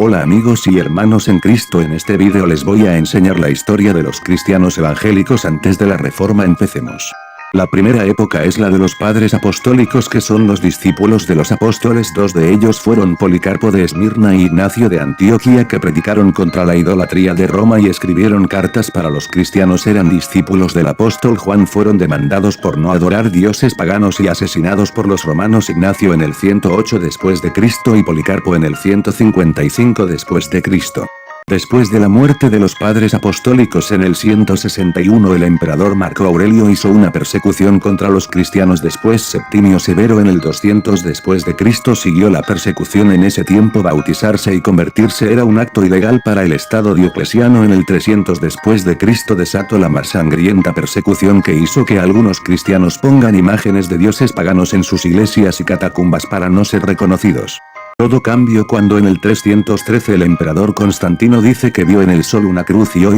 Hola amigos y hermanos en Cristo, en este vídeo les voy a enseñar la historia de los cristianos evangélicos antes de la Reforma. Empecemos. La primera época es la de los padres apostólicos, que son los discípulos de los apóstoles. Dos de ellos fueron Policarpo de Esmirna y Ignacio de Antioquía, que predicaron contra la idolatría de Roma y escribieron cartas para los cristianos. Eran discípulos del apóstol Juan. Fueron demandados por no adorar dioses paganos y asesinados por los romanos. Ignacio en el 108 después de Cristo y Policarpo en el 155 después de Cristo. Después de la muerte de los padres apostólicos en el 161, el emperador Marco Aurelio hizo una persecución contra los cristianos. Después Septimio Severo en el 200 después de Cristo siguió la persecución. En ese tiempo bautizarse y convertirse era un acto ilegal para el Estado. Diocleciano en el 300 después de Cristo desató la más sangrienta persecución, que hizo que algunos cristianos pongan imágenes de dioses paganos en sus iglesias y catacumbas para no ser reconocidos. Todo cambió cuando en el 313 el emperador Constantino dice que vio en el sol una cruz y o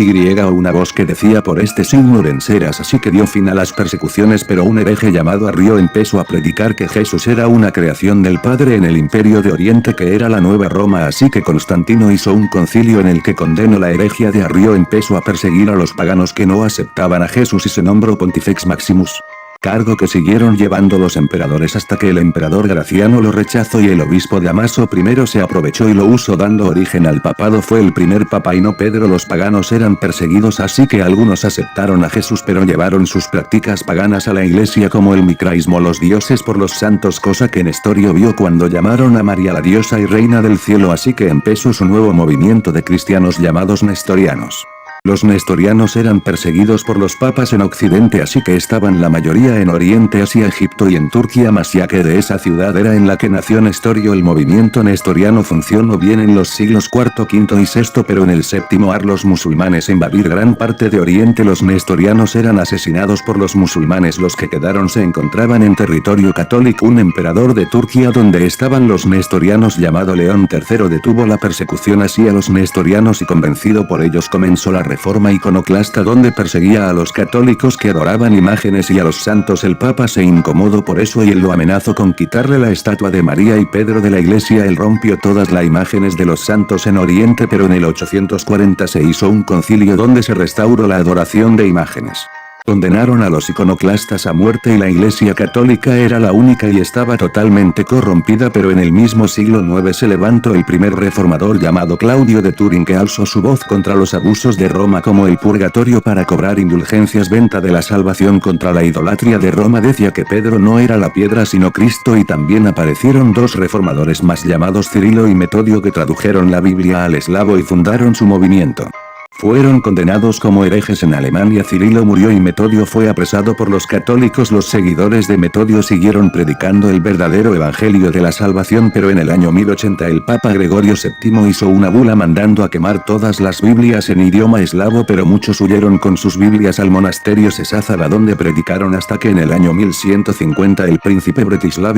una voz que decía: por este signo vencerás. Así que dio fin a las persecuciones, pero un hereje llamado Arrio empezó a predicar que Jesús era una creación del Padre en el Imperio de Oriente, que era la Nueva Roma. Así que Constantino hizo un concilio en el que condenó la herejía de Arrio. Empezó a perseguir a los paganos que no aceptaban a Jesús y se nombró Pontifex Maximus, cargo que siguieron llevando los emperadores hasta que el emperador Graciano lo rechazó y el obispo Damaso I se aprovechó y lo usó, dando origen al papado. Fue el primer papa y no Pedro. Los paganos eran perseguidos, así que algunos aceptaron a Jesús pero llevaron sus prácticas paganas a la iglesia, como el micraísmo, los dioses por los santos, cosa que Nestorio vio cuando llamaron a María la diosa y reina del cielo. Así que empezó su nuevo movimiento de cristianos llamados nestorianos. Los nestorianos eran perseguidos por los papas en Occidente, así que estaban la mayoría en Oriente, Asia, Egipto y en Turquía más, ya que de esa ciudad era en la que nació Nestorio. El movimiento nestoriano funcionó bien en los siglos IV, V y VI, pero en el séptimo los musulmanes invadir gran parte de Oriente. Los nestorianos eran asesinados por los musulmanes. Los que quedaron se encontraban en territorio católico. Un emperador de Turquía donde estaban los nestorianos llamado León III detuvo la persecución hacia los nestorianos y, convencido por ellos, comenzó la reforma iconoclasta, donde perseguía a los católicos que adoraban imágenes y a los santos. El papa se incomodó por eso y él lo amenazó con quitarle la estatua de María y Pedro de la iglesia. Él rompió todas las imágenes de los santos en Oriente, pero en el 840 se hizo un concilio donde se restauró la adoración de imágenes. Condenaron a los iconoclastas a muerte y la iglesia católica era la única y estaba totalmente corrompida. Pero en el mismo siglo IX se levantó el primer reformador llamado Claudio de Turín, que alzó su voz contra los abusos de Roma, como el purgatorio para cobrar indulgencias, venta de la salvación, contra la idolatría de Roma. Decía que Pedro no era la piedra sino Cristo. Y también aparecieron dos reformadores más llamados Cirilo y Metodio, que tradujeron la Biblia al eslavo y fundaron su movimiento. Fueron condenados como herejes en Alemania. Cirilo murió y Metodio fue apresado por los católicos. Los seguidores de Metodio siguieron predicando el verdadero evangelio de la salvación, pero en el año 1080 el Papa Gregorio VII hizo una bula mandando a quemar todas las Biblias en idioma eslavo, pero muchos huyeron con sus Biblias al monasterio Sesázava, donde predicaron hasta que en el año 1150 el príncipe Bretislav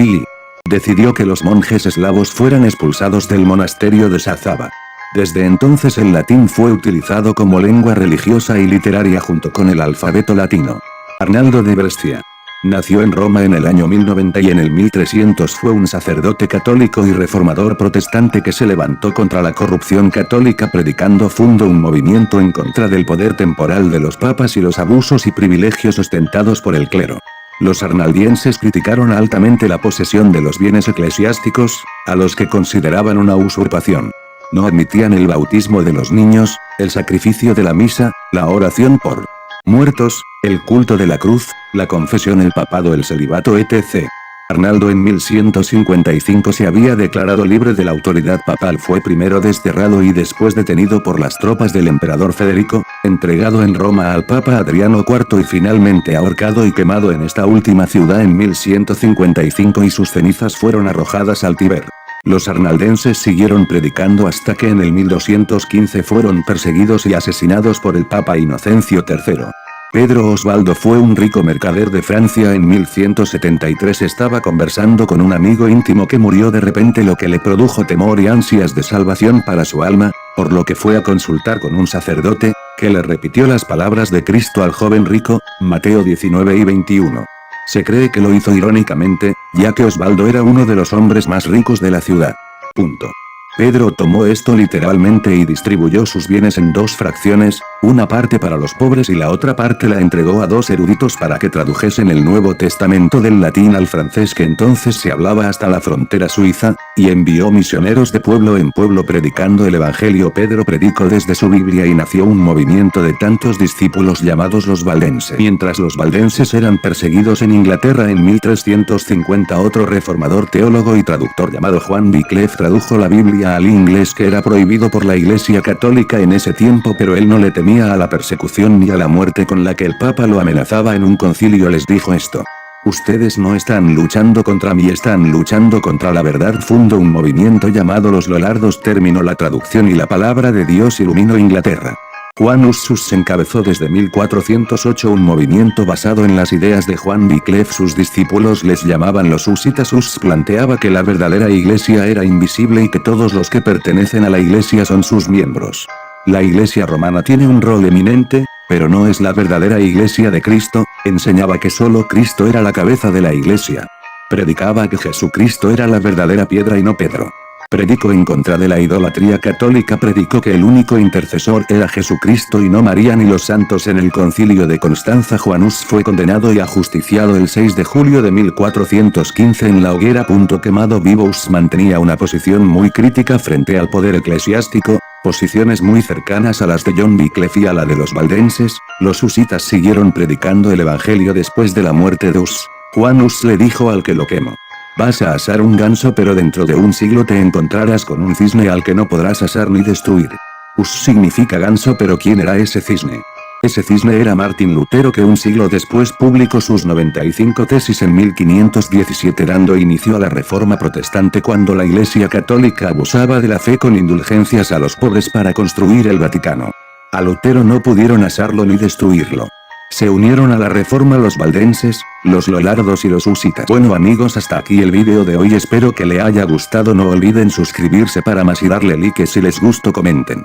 decidió que los monjes eslavos fueran expulsados del monasterio de Sázava. Desde entonces el latín fue utilizado como lengua religiosa y literaria junto con el alfabeto latino. Arnaldo de Brescia nació en Roma en el año 1090 y en el 1300 fue un sacerdote católico y reformador protestante que se levantó contra la corrupción católica predicando. Fundó un movimiento en contra del poder temporal de los papas y los abusos y privilegios ostentados por el clero. Los arnaldienses criticaron altamente la posesión de los bienes eclesiásticos, a los que consideraban una usurpación. No admitían el bautismo de los niños, el sacrificio de la misa, la oración por muertos, el culto de la cruz, la confesión, el papado, el celibato, etc. Arnaldo en 1155 se había declarado libre de la autoridad papal. Fue primero desterrado y después detenido por las tropas del emperador Federico, entregado en Roma al papa Adriano IV y finalmente ahorcado y quemado en esta última ciudad en 1155, y sus cenizas fueron arrojadas al Tíber. Los arnaldenses siguieron predicando hasta que en el 1215 fueron perseguidos y asesinados por el Papa Inocencio III. Pedro Osvaldo fue un rico mercader de Francia. En 1173 estaba conversando con un amigo íntimo que murió de repente, lo que le produjo temor y ansias de salvación para su alma, por lo que fue a consultar con un sacerdote, que le repitió las palabras de Cristo al joven rico, Mateo 19 y 21. Se cree que lo hizo irónicamente, ya que Osvaldo era uno de los hombres más ricos de la ciudad. Punto. Pedro tomó esto literalmente y distribuyó sus bienes en dos fracciones, una parte para los pobres y la otra parte la entregó a dos eruditos para que tradujesen el Nuevo Testamento del latín al francés que entonces se hablaba hasta la frontera suiza, y envió misioneros de pueblo en pueblo predicando el evangelio. Pedro predicó desde su Biblia y nació un movimiento de tantos discípulos llamados los valdenses. Mientras los valdenses eran perseguidos en Inglaterra en 1350, otro reformador teólogo y traductor llamado Juan Wycliffe tradujo la Biblia al inglés, que era prohibido por la Iglesia Católica en ese tiempo, pero él no le temía a la persecución ni a la muerte con la que el Papa lo amenazaba. En un concilio les dijo esto: ustedes no están luchando contra mí, están luchando contra la verdad. Fundó un movimiento llamado los Lollardos, terminó la traducción y la palabra de Dios iluminó Inglaterra. Juan Hus encabezó desde 1408 un movimiento basado en las ideas de Juan Wycliffe. Sus discípulos les llamaban los husitas. Hus planteaba que la verdadera iglesia era invisible y que todos los que pertenecen a la iglesia son sus miembros. La iglesia romana tiene un rol eminente, pero no es la verdadera iglesia de Cristo. Enseñaba que solo Cristo era la cabeza de la iglesia. Predicaba que Jesucristo era la verdadera piedra y no Pedro. Predicó en contra de la idolatría católica. Predicó que el único intercesor era Jesucristo y no María ni los santos. En el concilio de Constanza, Juan Hus fue condenado y ajusticiado el 6 de julio de 1415 en la hoguera. Quemado vivo. Hus mantenía una posición muy crítica frente al poder eclesiástico, posiciones muy cercanas a las de John Wycliffe y a la de los valdenses. Los husitas siguieron predicando el evangelio después de la muerte de Hus. Juan Hus le dijo al que lo quemó: vas a asar un ganso, pero dentro de un siglo te encontrarás con un cisne al que no podrás asar ni destruir. Hus significa ganso, pero ¿quién era ese cisne? Ese cisne era Martín Lutero, que un siglo después publicó sus 95 tesis en 1517, dando inicio a la Reforma Protestante cuando la Iglesia Católica abusaba de la fe con indulgencias a los pobres para construir el Vaticano. A Lutero no pudieron asarlo ni destruirlo. Se unieron a la reforma los valdenses, los lollardos y los husitas. Bueno amigos, hasta aquí el vídeo de hoy, espero que le haya gustado. No olviden suscribirse para más y darle like si les gustó, comenten.